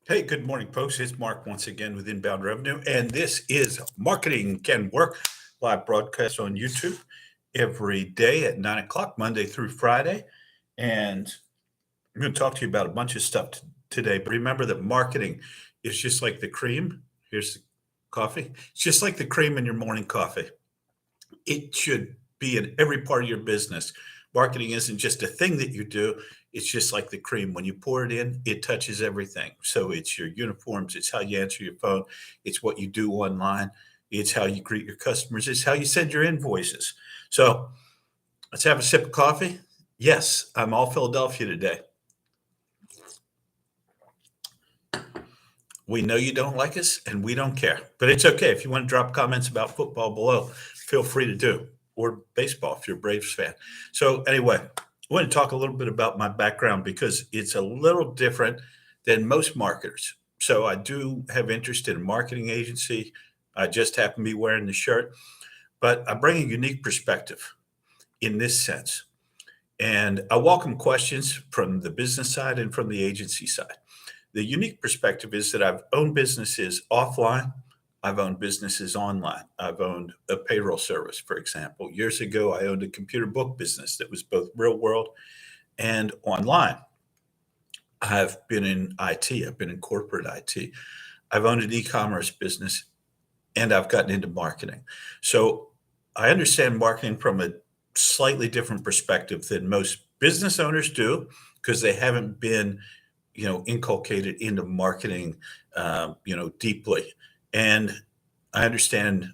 Hey, good morning, folks. It's Mark once again with Inbound Revenue, and this is Marketing Can Work live broadcast on YouTube every day at 9 o'clock, Monday through Friday. And I'm going to talk to you about a bunch of stuff today. But remember that marketing is just like the cream. Here's the coffee. It's just like the cream in your morning coffee. It should be in every part of your business. Marketing isn't just a thing that you do. It's just like the cream. When you pour it in, it touches everything. So it's your uniforms, it's how you answer your phone, it's what you do online, it's how you greet your customers, it's how you send your invoices. So let's have a sip of coffee. Yes, I'm all Philadelphia today. We know you don't like us and we don't care, but it's okay. If you want to drop comments about football below, feel free to do, or baseball if you're a Braves fan. So, anyway, I want to talk a little bit about my background because it's a little different than most marketers. So, I do have interest in a marketing agency. I just happen to be wearing the shirt, but I bring a unique perspective in this sense. And I welcome questions from the business side and from the agency side. The unique perspective is that I've owned businesses offline. I've owned businesses online. I've owned a payroll service, for example. Years ago, I owned a computer book business that was both real world and online. I've been in IT, I've been in corporate IT. I've owned an e commerce business and I've gotten into marketing. So I understand marketing from a slightly different perspective than most business owners do because they haven't been inculcated into marketing, deeply. And I understand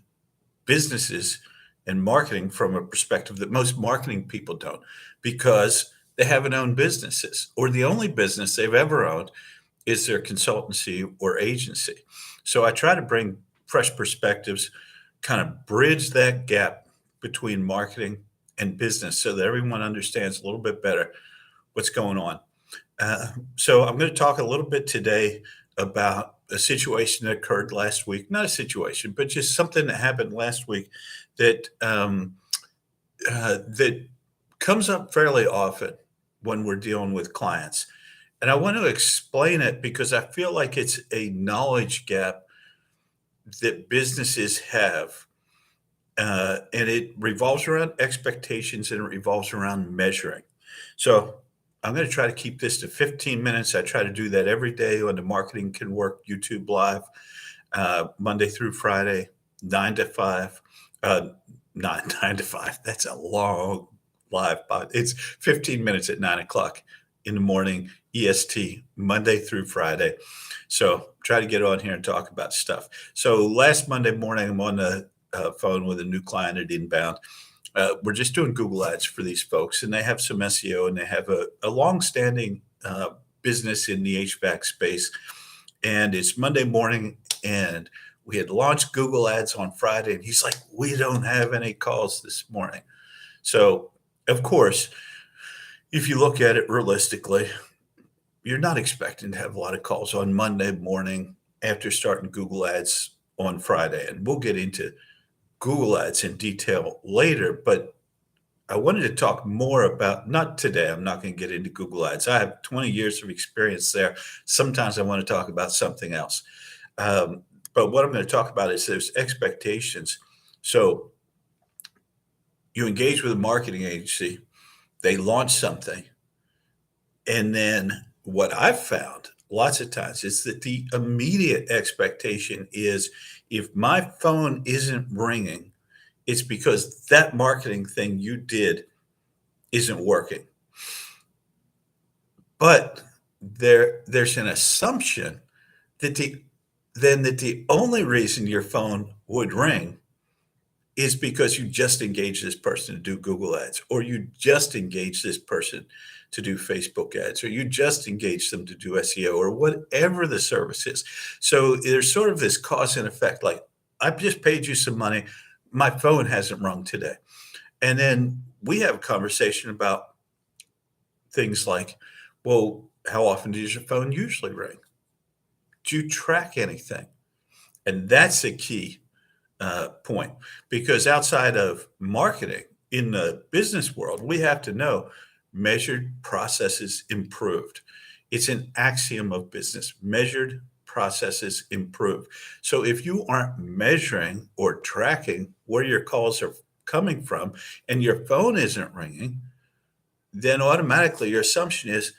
businesses and marketing from a perspective that most marketing people don't because they haven't owned businesses or the only business they've ever owned is their consultancy or agency. So I try to bring fresh perspectives, kind of bridge that gap between marketing and business so that everyone understands a little bit better what's going on. So I'm going to talk a little bit today about a situation that occurred last week. Not a situation, but just something that happened last week that comes up fairly often when we're dealing with clients. And I want to explain it because I feel like it's a knowledge gap that businesses have. And it revolves around expectations and it revolves around measuring. So I'm going to try to keep this to 15 minutes. I try to do that every day on the Marketing Can Work YouTube Live, Monday through Friday, 9 to 5. Uh, not 9 to 5. That's a long live pod. It's 15 minutes at 9 o'clock in the morning, EST, Monday through Friday. So try to get on here and talk about stuff. So last Monday morning, I'm on the phone with a new client at Inbound. We're just doing Google ads for these folks, and they have some SEO, and they have a long-standing business in the HVAC space. And it's Monday morning, and we had launched Google ads on Friday, and he's like, "We don't have any calls this morning." So, of course, if you look at it realistically, you're not expecting to have a lot of calls on Monday morning after starting Google ads on Friday. And we'll get into Google ads in detail later, but I wanted to talk more about, not today, I'm not going to get into Google ads. I have 20 years of experience there. Sometimes I want to talk about something else. But what I'm going to talk about is those expectations. So you engage with a marketing agency, they launch something, and then what I've found lots of times is that the immediate expectation is if my phone isn't ringing, it's because that marketing thing you did isn't working. But there's an assumption that the only reason your phone would ring is because you just engaged this person to do Google ads, or you just engaged this person to do Facebook ads, or you just engaged them to do SEO, or whatever the service is. So there's sort of this cause and effect, like, I've just paid you some money, my phone hasn't rung today. And then we have a conversation about things like, well, how often does your phone usually ring? Do you track anything? And that's a key point because outside of marketing in the business world, we have to know measured processes improved. It's an axiom of business. Measured processes improve. So if you aren't measuring or tracking where your calls are coming from and your phone isn't ringing, then automatically your assumption is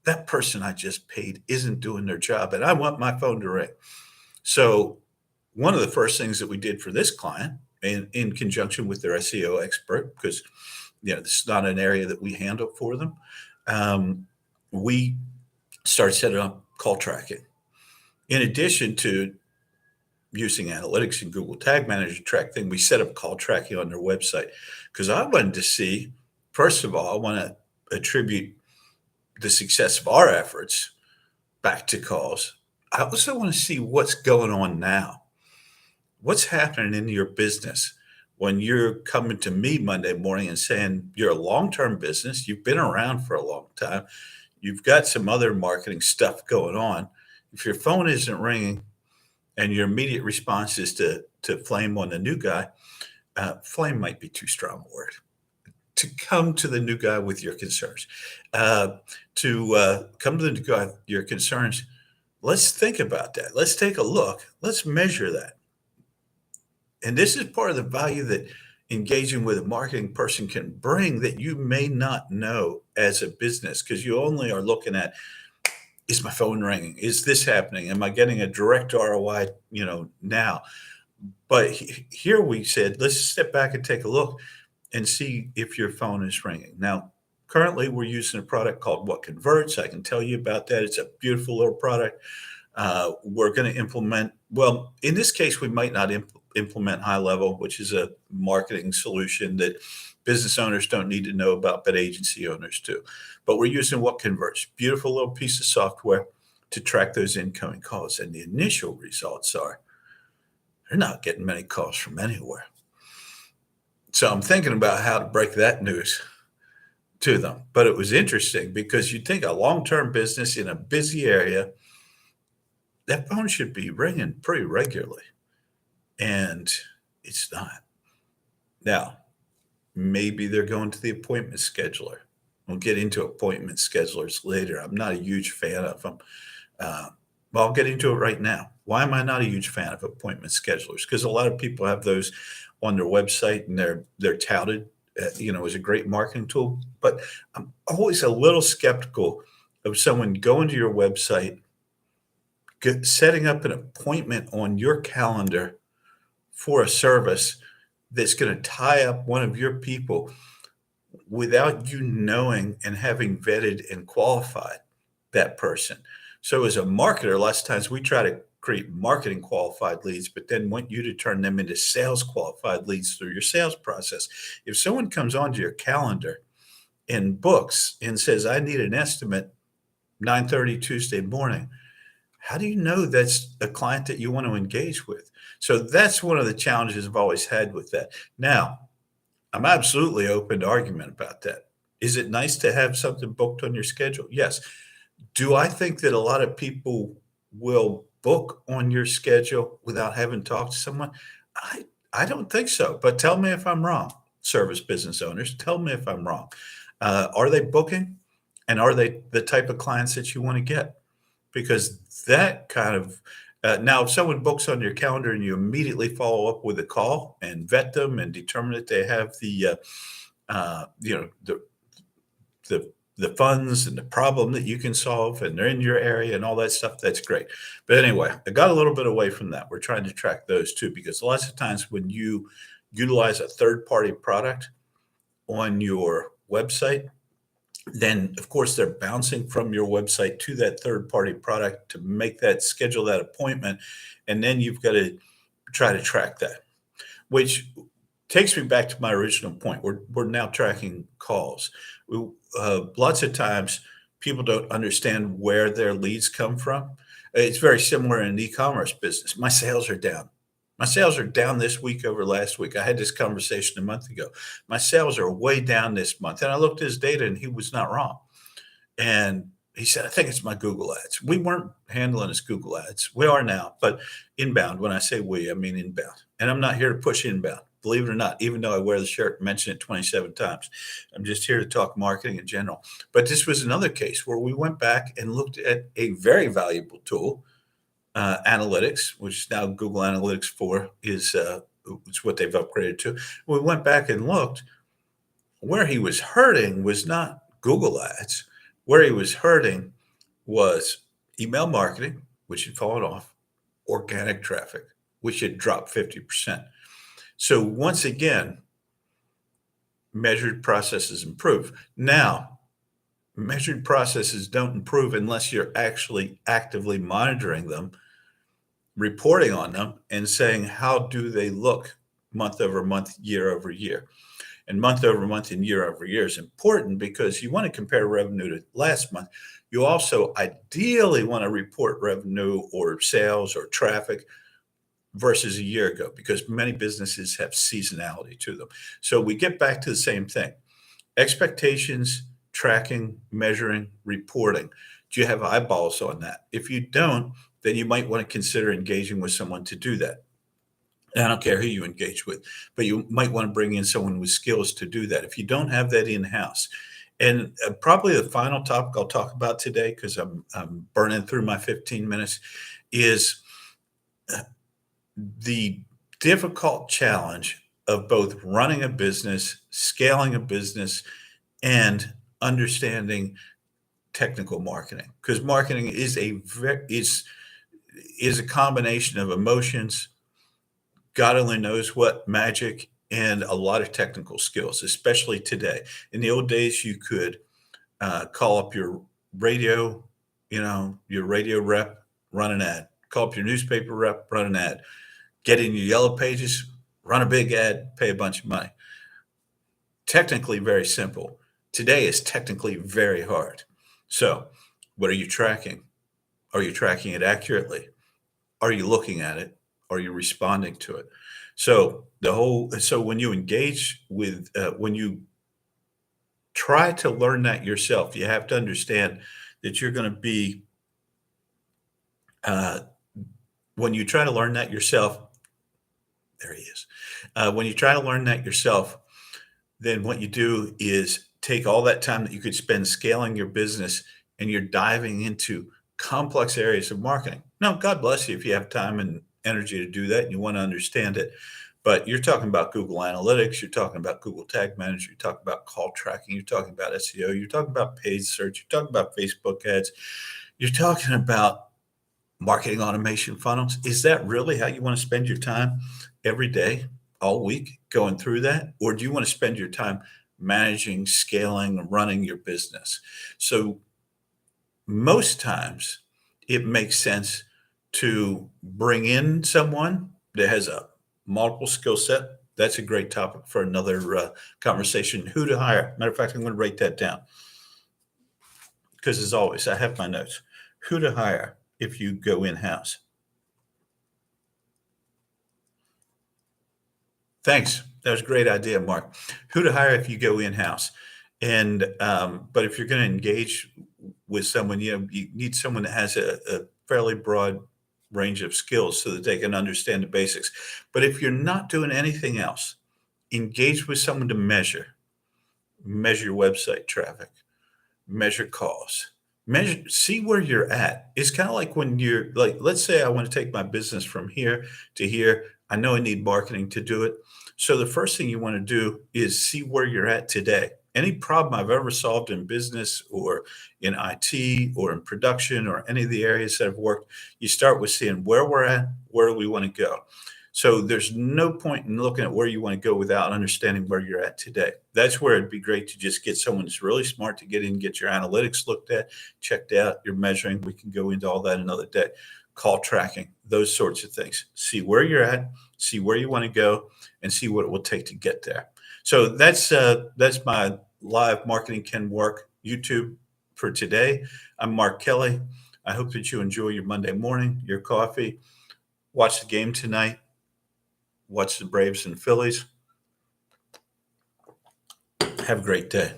that person I just paid isn't doing their job and I want my phone to ring. So one of the first things that we did for this client in conjunction with their SEO expert, because this is not an area that we handle for them, we started setting up call tracking. In addition to using analytics and Google Tag Manager to track things, we set up call tracking on their website because I wanted to see, first of all, I want to attribute the success of our efforts back to calls. I also want to see what's going on now. What's happening in your business when you're coming to me Monday morning and saying you're a long-term business, you've been around for a long time, you've got some other marketing stuff going on. If your phone isn't ringing and your immediate response is to flame on the new guy, flame might be too strong a word. To come to the new guy with your concerns, to come to the new guy with your concerns, let's think about that. Let's take a look. Let's measure that. And this is part of the value that engaging with a marketing person can bring that you may not know as a business because you only are looking at, is my phone ringing? Is this happening? Am I getting a direct ROI, now? But here we said, let's step back and take a look and see if your phone is ringing. Now, currently we're using a product called What Converts. I can tell you about that. It's a beautiful little product. We're going to implement, well, in this case, we might not implement high level, which is a marketing solution that business owners don't need to know about, but agency owners do. But we're using What Converts, beautiful little piece of software to track those incoming calls. And the initial results are they're not getting many calls from anywhere. So I'm thinking about how to break that news to them. But it was interesting because you'd think a long-term business in a busy area, that phone should be ringing pretty regularly. And it's not. Now, maybe they're going to the appointment scheduler. We'll get into appointment schedulers later. I'm not a huge fan of them. Well, I'll get into it right now. Why am I not a huge fan of appointment schedulers? Because a lot of people have those on their website and they're touted, as a great marketing tool. But I'm always a little skeptical of someone going to your website, setting up an appointment on your calendar for a service that's going to tie up one of your people without you knowing and having vetted and qualified that person. So as a marketer, lots of times we try to create marketing qualified leads, but then want you to turn them into sales qualified leads through your sales process. If someone comes onto your calendar and books and says, I need an estimate 9:30 Tuesday morning, how do you know that's a client that you want to engage with? So that's one of the challenges I've always had with that. Now, I'm absolutely open to argument about that. Is it nice to have something booked on your schedule? Yes. Do I think that a lot of people will book on your schedule without having talked to someone? I don't think so. But tell me if I'm wrong, service business owners. Tell me if I'm wrong. Are they booking? And are they the type of clients that you want to get? Because that kind of now, if someone books on your calendar and you immediately follow up with a call and vet them and determine that they have the funds and the problem that you can solve and they're in your area and all that stuff, that's great. But anyway, I got a little bit away from that. We're trying to track those too, because lots of times when you utilize a third-party product on your website, then of course they're bouncing from your website to that third-party product to make that schedule that appointment. And then you've got to try to track that, which takes me back to my original point. We're now tracking calls. Lots of times people don't understand where their leads come from. It's very similar in an e-commerce business. My sales are down. My sales are down this week over last week. I had this conversation a month ago. My sales are way down this month. And I looked at his data and he was not wrong. And he said, I think it's my Google ads. We weren't handling his Google ads. We are now, but inbound. When I say we, I mean inbound. And I'm not here to push inbound. believe it or not, even though I wear the shirt and mention it 27 times. I'm just here to talk marketing in general. But this was another case where we went back and looked at a very valuable tool, analytics, which now Google Analytics 4 is what they've upgraded to. We went back and looked where he was hurting was not Google ads. Where he was hurting was email marketing, which had fallen off, organic traffic, which had dropped 50%. So once again, measured processes improve. Now, measured processes don't improve unless you're actually actively monitoring them, reporting on them, and saying, how do they look month over month, year over year? And month over month and year over year is important because you want to compare revenue to last month. You also ideally want to report revenue or sales or traffic versus a year ago because many businesses have seasonality to them. So we get back to the same thing: expectations, tracking, measuring, reporting. Do you have eyeballs on that? If you don't, then you might want to consider engaging with someone to do that. And I don't care who you engage with, but you might want to bring in someone with skills to do that if you don't have that in house. And probably the final topic I'll talk about today, because I'm burning through my 15 minutes, is the difficult challenge of both running a business, scaling a business, and understanding technical marketing. Because marketing is a combination of emotions, God only knows what magic, and a lot of technical skills, especially today. In the old days, you could call up your radio, your radio rep, run an ad. Call up your newspaper rep, run an ad. Get in your yellow pages, run a big ad, pay a bunch of money. Technically very simple. Today is technically very hard. So, what are you tracking? Are you tracking it accurately? Are you looking at it? Are you responding to it? So when you engage with when you try to learn that yourself, you have to understand that you're going to be uh, when you try to learn that yourself. There he is. When you try to learn that yourself, then what you do is take all that time that you could spend scaling your business and you're diving into complex areas of marketing. Now, God bless you if you have time and energy to do that and you want to understand it. But you're talking about Google Analytics, you're talking about Google Tag Manager, you're talking about call tracking, you're talking about SEO, you're talking about paid search, you're talking about Facebook ads, you're talking about marketing automation funnels. Is that really how you want to spend your time every day, all week, going through that? Or do you want to spend your time managing, scaling, and running your business? So most times it makes sense to bring in someone that has a multiple skill set. That's a great topic for another conversation. Who to hire? Matter of fact, I'm going to write that down because, as always, I have my notes. Who to hire if you go in house? Thanks. That was a great idea, Mark. Who to hire if you go in house? And but if you're going to engage with someone, you need someone that has a fairly broad range of skills so that they can understand the basics. But if you're not doing anything else, engage with someone to measure your website traffic, measure calls, see where you're at. It's kind of like when you're like, let's say I want to take my business from here to here. I know I need marketing to do it. So the first thing you want to do is see where you're at today. Any problem I've ever solved in business or in IT or in production or any of the areas that I've worked, you start with seeing where we're at, where do we want to go. So there's no point in looking at where you want to go without understanding where you're at today. That's where it'd be great to just get someone that's really smart to get in, get your analytics looked at, checked out, your measuring. We can go into all that another day. Call tracking, those sorts of things. See where you're at, see where you want to go, and see what it will take to get there. So that's my live marketing can work YouTube for today. I'm Mark Kelly. I hope that you enjoy your Monday morning, your coffee. Watch the game tonight. Watch the Braves and Phillies. Have a great day.